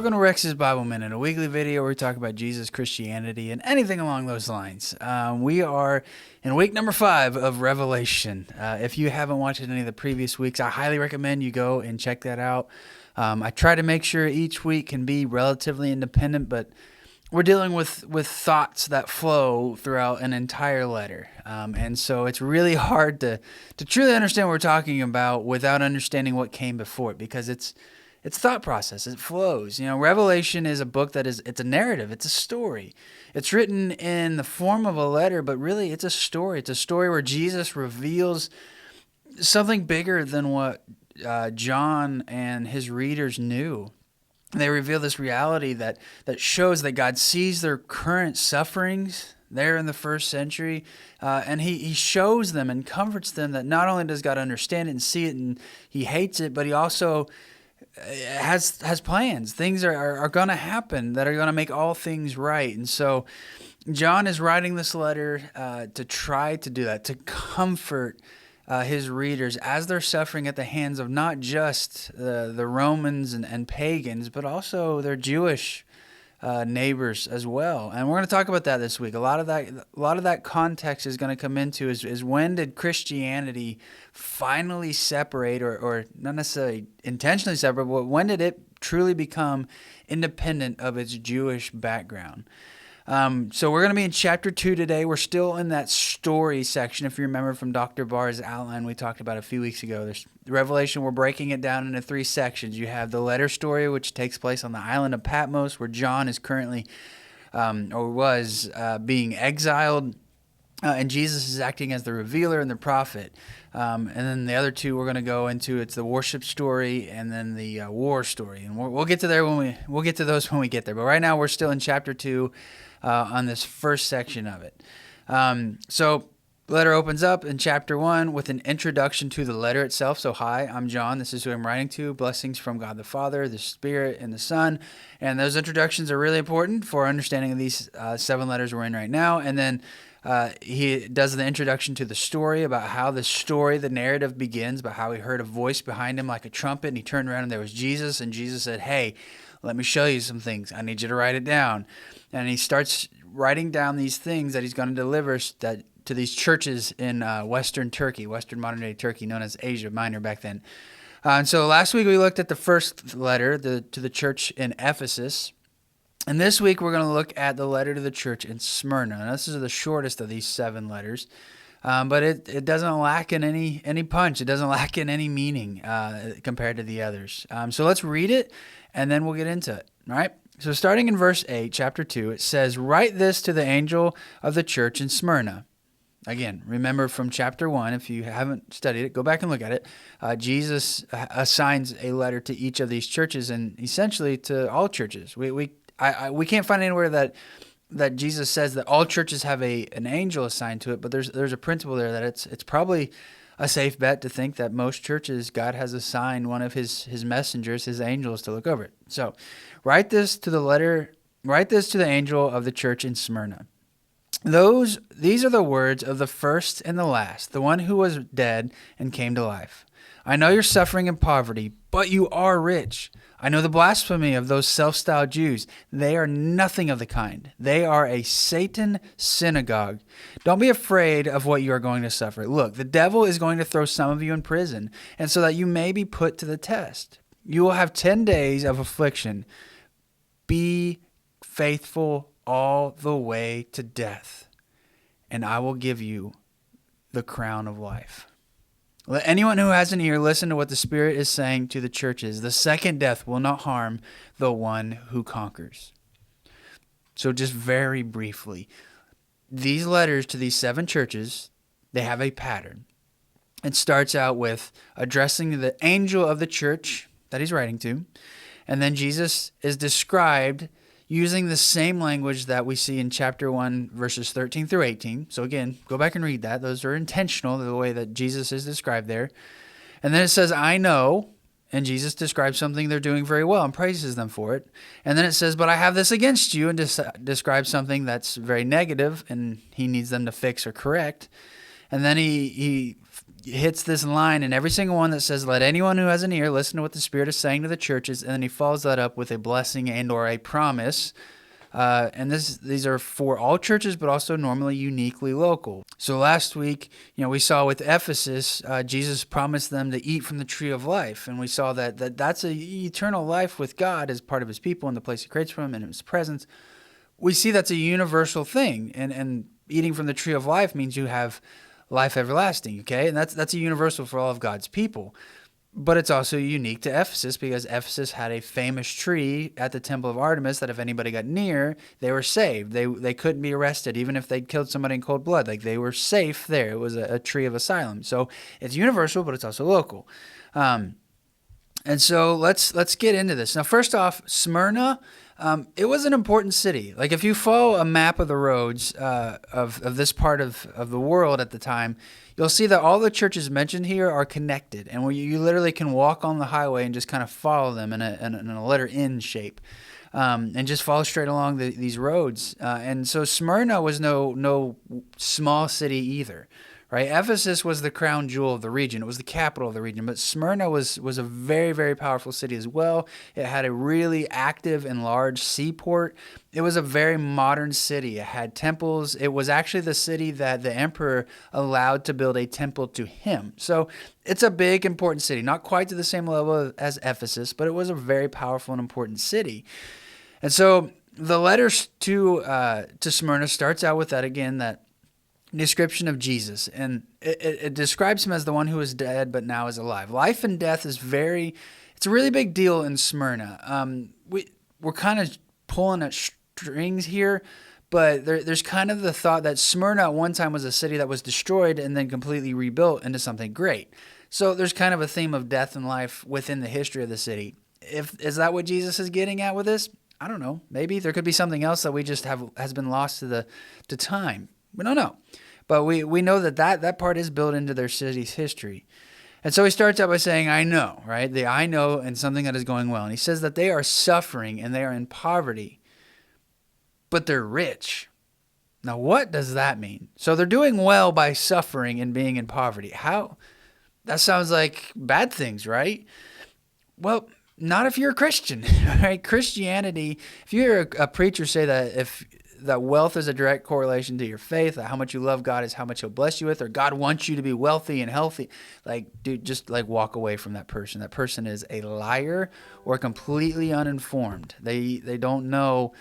Welcome to Rex's Bible Minute, a weekly video where we talk about Jesus, Christianity, and anything along those lines. We are in week number 5 of Revelation. If you haven't watched any of the previous weeks, I highly recommend you go and check that out. I try to make sure each week can be relatively independent, but we're dealing with thoughts that flow throughout an entire letter. And so it's really hard to truly understand what we're talking about without understanding what came before it, because it's thought process. It flows. Revelation is a book it's a narrative. It's a story. It's written in the form of a letter, but really it's a story. It's a story where Jesus reveals something bigger than what John and his readers knew. They reveal this reality that shows that God sees their current sufferings there in the first century, and he shows them and comforts them that not only does God understand it and see it and he hates it, but he also has plans. Things are going to happen that are going to make all things right. And so John is writing this letter to try to do that, to comfort his readers as they're suffering at the hands of not just the Romans and pagans, but also their Jewish neighbors as well. And we're going to talk about that this week. A lot of that context is going to come into is when did Christianity finally separate, or not necessarily intentionally separate, but when did it truly become independent of its Jewish background? So we're going to be in chapter 2 today. We're still in that story section. If you remember from Dr. Barr's outline we talked about a few weeks ago, there's Revelation. We're breaking it down into 3 sections. You have the letter story, which takes place on the island of Patmos, where John is currently was being exiled, and Jesus is acting as the revealer and the prophet. And then the other 2 we're going to go into, it's the worship story and then the war story. And we'll get to there we'll get to those when we get there. But right now we're still in chapter 2 on this first section of it. So the letter opens up in chapter 1 with an introduction to the letter itself. So, hi, I'm John. This is who I'm writing to. Blessings from God the Father, the Spirit, and the Son. And those introductions are really important for understanding of these 7 letters we're in right now. And then he does the introduction to the story, about how the narrative begins, about how he heard a voice behind him like a trumpet, and he turned around and there was Jesus, and Jesus said, hey, let me show you some things. I need you to write it down. And he starts writing down these things that he's going to deliver to these churches in Western modern-day Turkey, known as Asia Minor back then. And so last week we looked at the first letter to the church in Ephesus. And this week we're going to look at the letter to the church in Smyrna. Now, this is the shortest of these 7 letters, but it doesn't lack in any punch. It doesn't lack in any meaning compared to the others. So let's read it, and then we'll get into it. All right? So starting in verse 8, chapter 2, it says, "Write this to the angel of the church in Smyrna." Again, remember from chapter 1, if you haven't studied it, go back and look at it. Jesus assigns a letter to each of these churches, and essentially to all churches. We can't find anywhere that Jesus says that all churches have an angel assigned to it, but there's a principle there that it's probably a safe bet to think that most churches, God has assigned one of his messengers, his angels, to look over it. So, write this to the angel of the church in Smyrna. These are the words of the first and the last, the one who was dead and came to life. I know you're suffering in poverty, but you are rich. I know the blasphemy of those self-styled Jews. They are nothing of the kind. They are a Satan synagogue. Don't be afraid of what you are going to suffer. Look, the devil is going to throw some of you in prison, and so that you may be put to the test. You will have 10 days of affliction. Be faithful all the way to death, and I will give you the crown of life. Let anyone who has an ear listen to what the Spirit is saying to the churches. The second death will not harm the one who conquers. So just very briefly, these letters to these 7 churches, they have a pattern. It starts out with addressing the angel of the church that he's writing to, and then Jesus is described using the same language that we see in chapter 1, verses 13 through 18. So again, go back and read that. Those are intentional, the way that Jesus is described there. And then it says, I know, and Jesus describes something they're doing very well and praises them for it. And then it says, but I have this against you, and describes something that's very negative and he needs them to fix or correct. And then he hits this line in every single one that says, "Let anyone who has an ear listen to what the Spirit is saying to the churches," and then he follows that up with a blessing and or a promise. And these are for all churches, but also normally uniquely local. So last week, we saw with Ephesus, Jesus promised them to eat from the tree of life. And we saw that's a eternal life with God as part of his people and the place he creates from and his presence. We see that's a universal thing. And eating from the tree of life means you have life everlasting, okay? And that's a universal for all of God's people. But it's also unique to Ephesus because Ephesus had a famous tree at the temple of Artemis that if anybody got near, they were saved. They couldn't be arrested even if they'd killed somebody in cold blood. Like, they were safe there. It was a tree of asylum. So it's universal, but it's also local. And so let's get into this. Now, first off, Smyrna, it was an important city. Like, if you follow a map of the roads of this part of the world at the time, you'll see that all the churches mentioned here are connected, and you literally can walk on the highway and just kind of follow them in a letter N shape, and just follow straight along these roads. And so Smyrna was no small city either. Right? Ephesus was the crown jewel of the region. It was the capital of the region. But Smyrna was a very, very powerful city as well. It had a really active and large seaport. It was a very modern city. It had temples. It was actually the city that the emperor allowed to build a temple to him. So it's a big, important city. Not quite to the same level as Ephesus, but it was a very powerful and important city. And so the letter to Smyrna starts out with that again, that description of Jesus, and it describes him as the one who is dead but now is alive. Life and death it's a really big deal in Smyrna. We're kind of pulling at strings here, but there's kind of the thought that Smyrna at one time was a city that was destroyed and then completely rebuilt into something great. So there's kind of a theme of death and life within the history of the city. Is that what Jesus is getting at with this? I don't know. Maybe there could be something else that we just has been lost to time. We don't know. But we know that part is built into their city's history. And so he starts out by saying, I know, right? The I know and something that is going well. And he says that they are suffering and they are in poverty, but they're rich. Now, what does that mean? So they're doing well by suffering and being in poverty. How? That sounds like bad things, right? Well, not if you're a Christian, right? Christianity, if you hear a preacher say that wealth is a direct correlation to your faith, that how much you love God is how much he'll bless you with, or God wants you to be wealthy and healthy, like, dude, just like walk away from that person. That person is a liar or completely uninformed. They don't know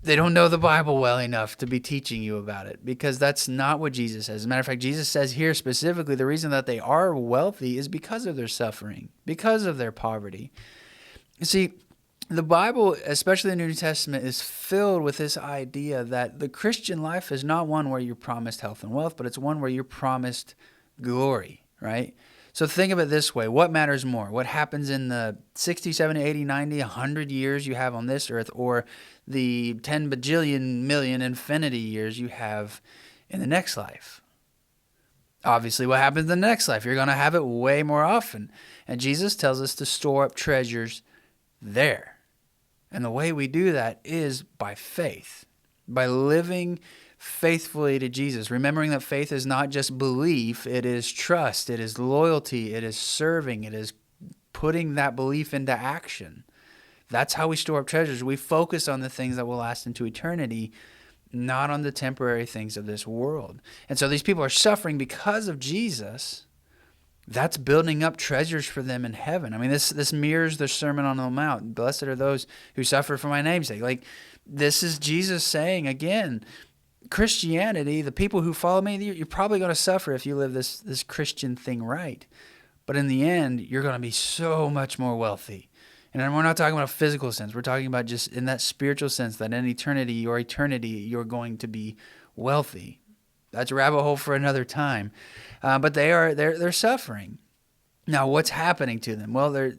the Bible well enough to be teaching you about it, because that's not what Jesus says. As a matter of fact, Jesus says here specifically the reason that they are wealthy is because of their suffering, because of their poverty. You see, the Bible, especially the New Testament, is filled with this idea that the Christian life is not one where you're promised health and wealth, but it's one where you're promised glory, right? So think of it this way. What matters more? What happens in the 60, 70, 80, 90, 100 years you have on this earth, or the 10 bajillion million infinity years you have in the next life? Obviously, what happens in the next life? You're going to have it way more often. And Jesus tells us to store up treasures there. And the way we do that is by faith, by living faithfully to Jesus, remembering that faith is not just belief, it is trust, it is loyalty, it is serving, it is putting that belief into action. That's how we store up treasures. We focus on the things that will last into eternity, not on the temporary things of this world. And so these people are suffering because of Jesus. That's building up treasures for them in heaven. I mean, this mirrors the Sermon on the Mount. Blessed are those who suffer for my name's sake. Like, this is Jesus saying, again, Christianity, the people who follow me, you're probably going to suffer if you live this Christian thing right. But in the end, you're going to be so much more wealthy. And we're not talking about a physical sense. We're talking about just in that spiritual sense that in eternity, you're going to be wealthy. That's a rabbit hole for another time. But they're suffering. Now, what's happening to them? Well, they're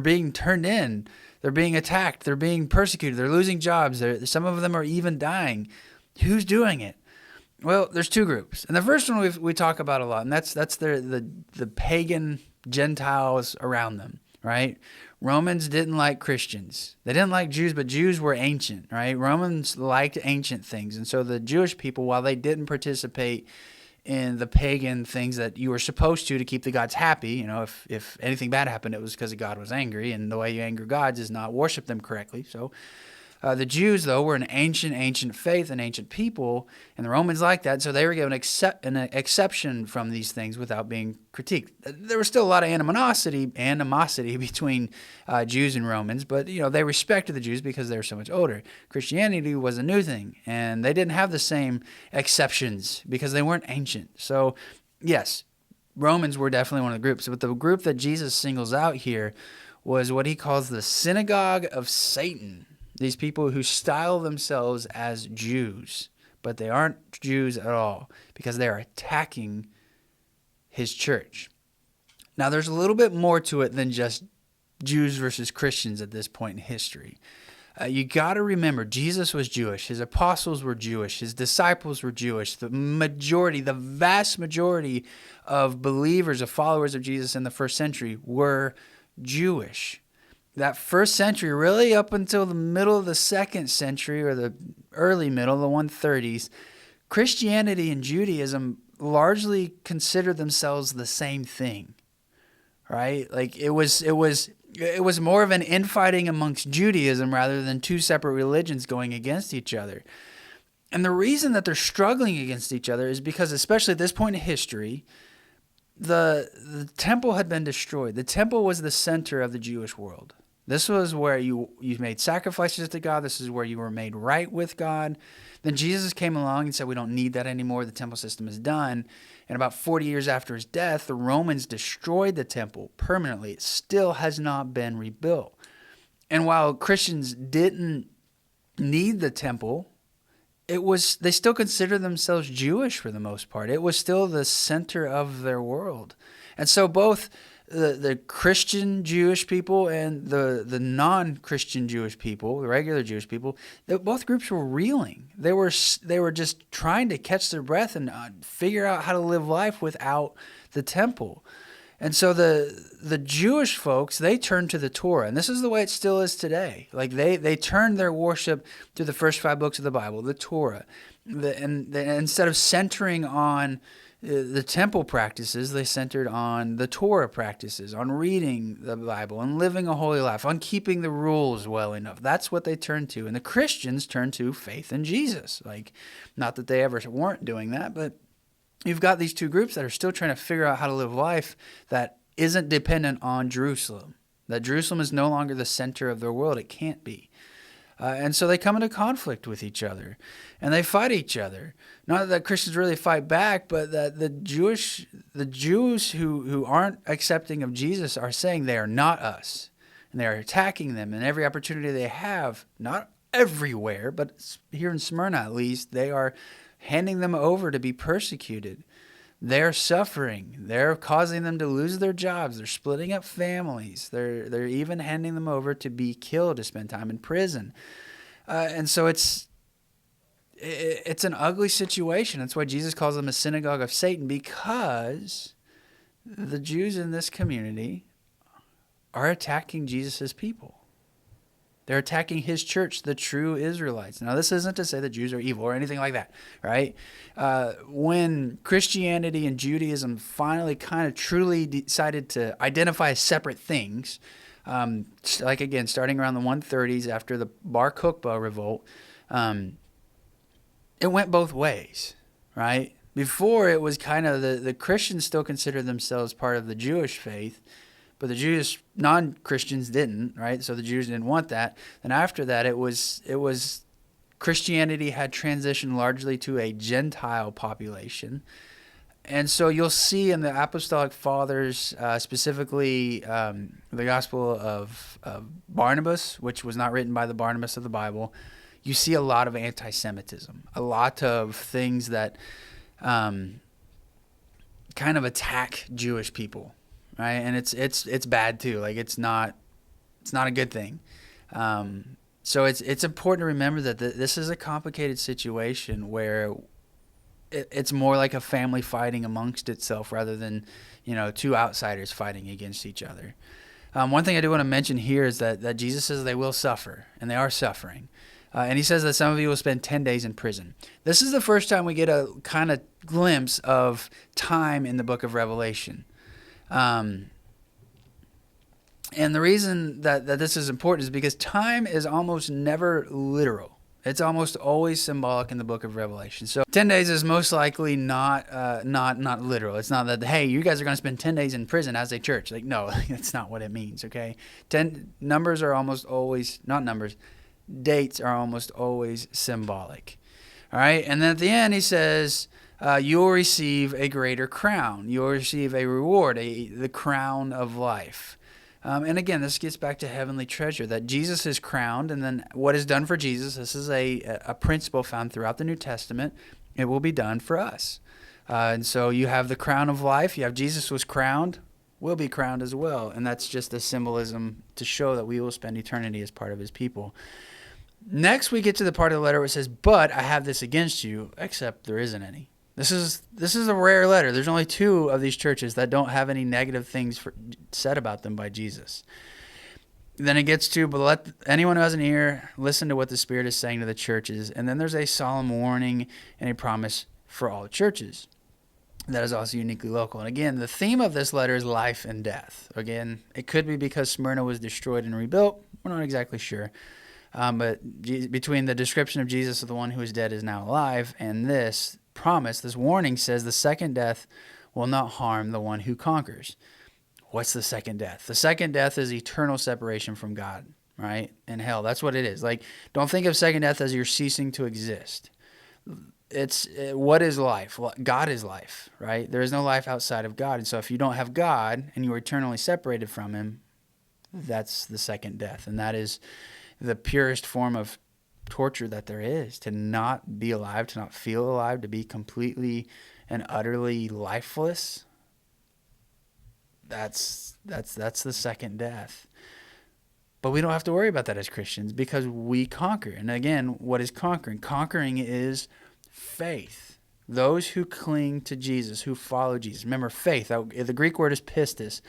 being turned in. They're being attacked. They're being persecuted. They're losing jobs. Some of them are even dying. Who's doing it? Well, there's two groups, and the first one we talk about a lot, and that's the pagan Gentiles around them, right? Romans didn't like Christians. They didn't like Jews, but Jews were ancient, right? Romans liked ancient things. And so the Jewish people, while they didn't participate in the pagan things that you were supposed to keep the gods happy. You know, if anything bad happened, it was because God was angry, and the way you anger gods is not worship them correctly. So the Jews, though, were an ancient faith, an ancient people, and the Romans liked that, so they were given an exception from these things without being critiqued. There was still a lot of animosity between Jews and Romans, but they respected the Jews because they were so much older. Christianity was a new thing, and they didn't have the same exceptions because they weren't ancient. So, yes, Romans were definitely one of the groups, but the group that Jesus singles out here was what he calls the Synagogue of Satan. These people who style themselves as Jews, but they aren't Jews at all because they are attacking his church. Now, there's a little bit more to it than just Jews versus Christians at this point in history. You got to remember, Jesus was Jewish. His apostles were Jewish. His disciples were Jewish. The vast majority of believers, of followers of Jesus in the first century were Jewish. That first century, really up until the middle of the second century, or the early middle, the 130s, Christianity and Judaism largely considered themselves the same thing, right? Like it was more of an infighting amongst Judaism rather than two separate religions going against each other. And the reason that they're struggling against each other is because, especially at this point in history, the temple had been destroyed. The temple was the center of the Jewish world. This was where you made sacrifices to God. This is where you were made right with God. Then Jesus came along and said, we don't need that anymore. The temple system is done. And about 40 years after his death, the Romans destroyed the temple permanently. It still has not been rebuilt. And while Christians didn't need the temple, they still considered themselves Jewish for the most part. It was still the center of their world. And so both the Christian Jewish people and the non-Christian Jewish people, the regular Jewish people, both groups were reeling. They were just trying to catch their breath and figure out how to live life without the temple. And so the Jewish folks, they turned to the Torah, and this is the way it still is today. Like they turned their worship to the first 5 books of the Bible, the Torah, instead of centering on the temple practices, they centered on the Torah practices, on reading the Bible and living a holy life, on keeping the rules well enough. That's what they turned to. And the Christians turned to faith in Jesus. Like, not that they ever weren't doing that, but you've got these two groups that are still trying to figure out how to live life that isn't dependent on Jerusalem. That Jerusalem is no longer the center of their world. It can't be. And so they come into conflict with each other, and they fight each other. Not that Christians really fight back, but that the Jews who aren't accepting of Jesus are saying they are not us, and they are attacking them. And every opportunity they have, not everywhere, but here in Smyrna at least, they are handing them over to be persecuted. They're suffering. They're causing them to lose their jobs. They're splitting up families. They're even handing them over to be killed, to spend time in prison. And so it's an ugly situation. That's why Jesus calls them a synagogue of Satan, because the Jews in this community are attacking Jesus' people. They're attacking his church, the true Israelites. Now, this isn't to say that Jews are evil or anything like that, right? When Christianity and Judaism finally kind of truly decided to identify as separate things, like again, starting around the 130s after the Bar Kokhba revolt, it went both ways, right? Before, it was kind of the Christians still considered themselves part of the Jewish faith, but the Jewish non-Christians didn't, right? So the Jews didn't want that. And after that, it was Christianity had transitioned largely to a Gentile population. And so you'll see in the Apostolic Fathers, specifically the Gospel of Barnabas, which was not written by the Barnabas of the Bible, you see a lot of anti-Semitism, a lot of things that kind of attack Jewish people. Right, and it's bad too. Like it's not a good thing. So it's important to remember that this is a complicated situation where it's more like a family fighting amongst itself rather than two outsiders fighting against each other. One thing I do want to mention here is that Jesus says they will suffer, and they are suffering. And he says that some of you will spend 10 days in prison. This is the first time we get a kind of glimpse of time in the book of Revelation. And the reason that this is important is because time is almost never literal. It's almost always symbolic in the book of Revelation. So 10 days is most likely not literal. It's not that, hey, you guys are going to spend 10 days in prison as a church. Like, no, that's not what it means, okay? Numbers are almost always, not numbers, dates are almost always symbolic. All right? And then at the end, he says, you'll receive a greater crown. You'll receive a reward, the crown of life. And again, this gets back to heavenly treasure, that Jesus is crowned, and then what is done for Jesus, this is a principle found throughout the New Testament, it will be done for us. And so you have the crown of life, you have Jesus was crowned, we'll be crowned as well. And that's just a symbolism to show that we will spend eternity as part of his people. Next, we get to the part of the letter where it says, but I have this against you, except there isn't any. This is a rare letter. There's only 2 of these churches that don't have any negative things said about them by Jesus. Then it gets to, but let anyone who has an ear listen to what the Spirit is saying to the churches. And then there's a solemn warning and a promise for all churches that is also uniquely local. And again, the theme of this letter is life and death. Again, it could be because Smyrna was destroyed and rebuilt. We're not exactly sure. But between the description of Jesus as the one who is dead is now alive and this promise, this warning says the second death will not harm the one who conquers. What's the second death? The second death is eternal separation from God, right? And hell, that's what it is. Like, don't think of second death as you're ceasing to exist. What is life? Well, God is life, right? There is no life outside of God. And so if you don't have God and you are eternally separated from him, that's the second death. And that is the purest form of torture that there is, to not be alive, to not feel alive, to be completely and utterly lifeless. That's the second death. But we don't have to worry about that as Christians because we conquer. And again, what is conquering? Conquering is faith. Those who cling to Jesus, who follow Jesus. Remember, faith, the Greek word is pistis,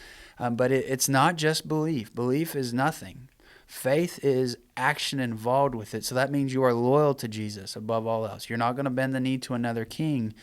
but it's not just belief. Belief is nothing. Faith is action involved with it. So that means you are loyal to Jesus above all else. You're not going to bend the knee to another king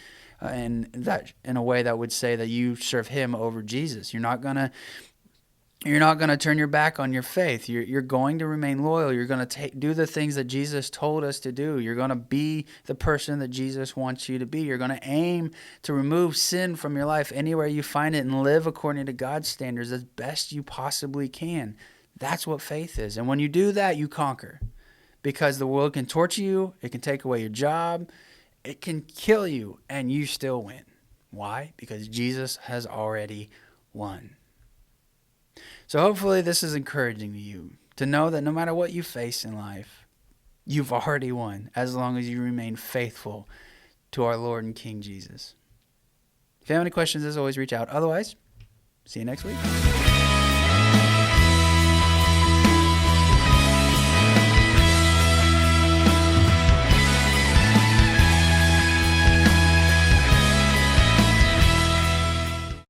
and that in a way that would say that you serve him over Jesus. You're not going to turn your back on your faith. You're going to remain loyal. You're going to do the things that Jesus told us to do. You're going to be the person that Jesus wants you to be. You're going to aim to remove sin from your life anywhere you find it and live according to God's standards as best you possibly can. That's what faith is. And when you do that, you conquer. Because the world can torture you, it can take away your job, it can kill you, and you still win. Why? Because Jesus has already won. So hopefully this is encouraging to you to know that no matter what you face in life, you've already won as long as you remain faithful to our Lord and King Jesus. If you have any questions, as always, reach out. Otherwise, see you next week.